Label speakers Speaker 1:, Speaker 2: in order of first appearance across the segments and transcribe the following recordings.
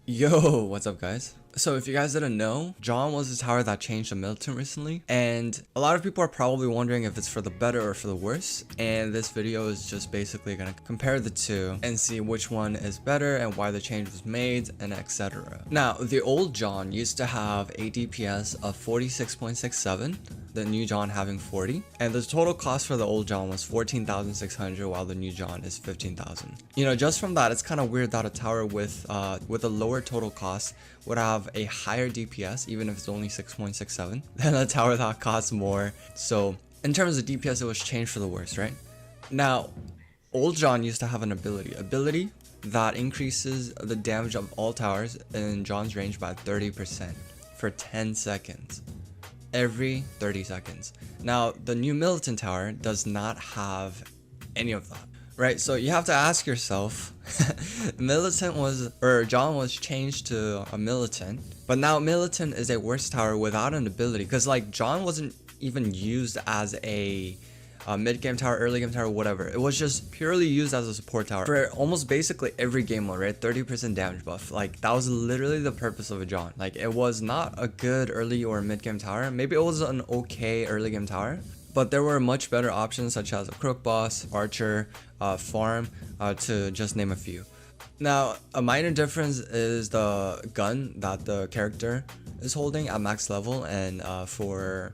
Speaker 1: Yo, what's up guys? So if you guys didn't know, John was the tower that changed to Militant recently, and a lot of people are probably wondering if it's for the better or for the worse, and this video is just basically gonna compare the two and see which one is better and why the change was made and etc. Now, the old John used to have a DPS of 46.67, the new John having 40, and the total cost for the old John was 14,600 while the new John is 15,000. You know, just from that, it's kind of weird that a tower with a lower total cost would have a higher DPS, even if it's only 6.67, than a tower that costs more. So in terms of DPS, it was changed for the worse, right? Now, old John used to have an ability that increases the damage of all towers in John's range by 30% for 10 seconds. Every 30 seconds. Now, the new Militant tower does not have any of that. Right, so you have to ask yourself, John was changed to a Militant, but now Militant is a worse tower without an ability, because like John wasn't even used as a mid-game tower, early game tower, whatever. It was just purely used as a support tower for almost basically every game mode, right? 30% damage buff. Like that was literally the purpose of a John. Like it was not a good early or mid-game tower. Maybe it was an okay early game tower, but there were much better options such as a crook boss, archer, farm, to just name a few. Now, a minor difference is the gun that the character is holding at max level, and for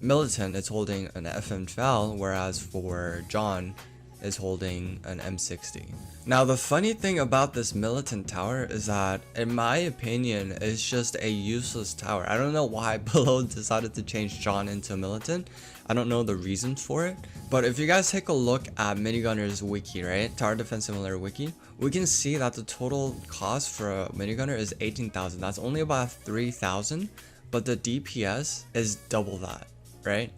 Speaker 1: Militant it's holding an FM12, whereas for John is holding an M60. Now, the funny thing about this Militant tower is that, in my opinion, it's just a useless tower. I don't know why Below decided to change John into Militant. I don't know the reasons for it. But if you guys take a look at Minigunner's wiki, right? Tower Defense Simulator wiki, we can see that the total cost for a Minigunner is 18,000. That's only about 3,000, but the DPS is double that, right?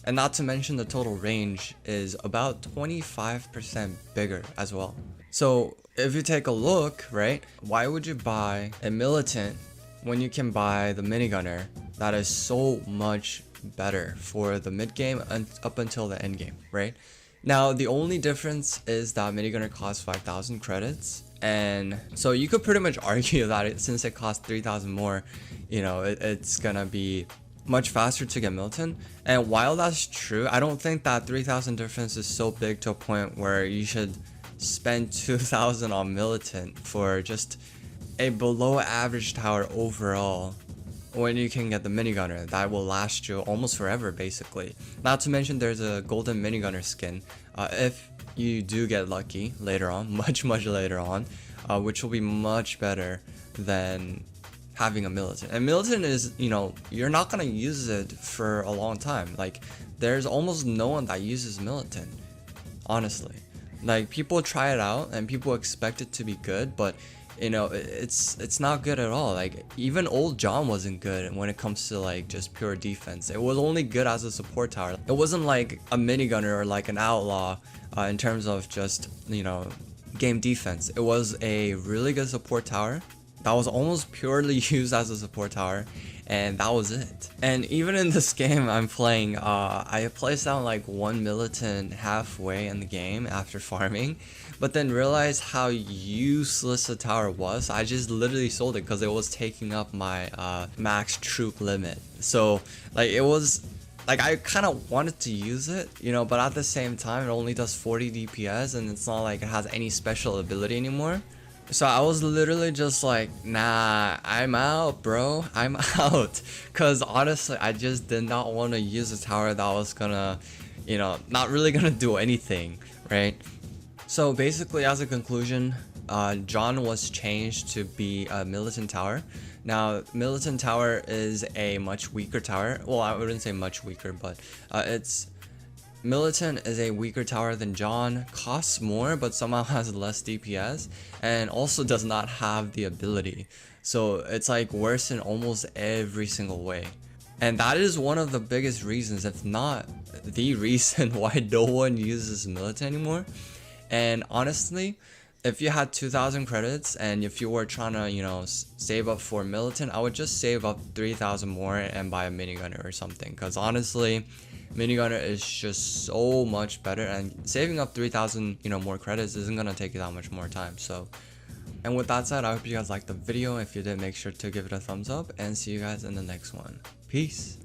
Speaker 1: And not to mention the total range is about 25% bigger as well. So if you take a look, right, why would you buy a Militant when you can buy the Minigunner that is so much better for the mid game and up until the end game, right? Now, the only difference is that Minigunner costs 5,000 credits. And so you could pretty much argue that since it costs 3,000 more, you know, it's gonna be much faster to get Militant. And while that's true, I don't think that 3,000 difference is so big to a point where you should spend 2,000 on Militant for just a below average tower overall, when you can get the Minigunner that will last you almost forever basically. Not to mention there's a golden Minigunner skin if you do get lucky later on, much later on, which will be much better than having a Militant. And Militant is, you know, you're not gonna use it for a long time. Like there's almost no one that uses Militant, honestly. Like people try it out and people expect it to be good, but you know, it's not good at all. Like even old John wasn't good when it comes to like just pure defense. It was only good as a support tower. It wasn't like a Minigunner or like an outlaw in terms of just, you know, game defense. It was a really good support tower that was almost purely used as a support tower, and that was it. And even in this game I'm playing, I placed down like one Militant halfway in the game after farming, but then realized how useless the tower was. I just literally sold it because it was taking up my max troop limit. So like it was like I kind of wanted to use it, you know, but at the same time it only does 40 DPS and it's not like it has any special ability anymore. So I was literally just like, nah, I'm out, bro. I'm out. Because honestly, I just did not want to use a tower that was gonna, you know, not really gonna do anything, right? So basically, as a conclusion, John was changed to be a Militant tower. Now, Militant tower is a much weaker tower. Well, I wouldn't say much weaker, but Militant is a weaker tower than John, costs more but somehow has less DPS, and also does not have the ability. So it's like worse in almost every single way. And that is one of the biggest reasons, if not the reason, why no one uses Militant anymore. And honestly, if you had 2,000 credits and if you were trying to, you know, save up for Militant, I would just save up 3,000 more and buy a Minigunner or something. Because honestly, Minigunner is just so much better, and saving up 3,000, you know, more credits isn't gonna take you that much more time. So And with that said, I hope you guys liked the video. If you did, make sure to give it a thumbs up, and see you guys in the next one. Peace.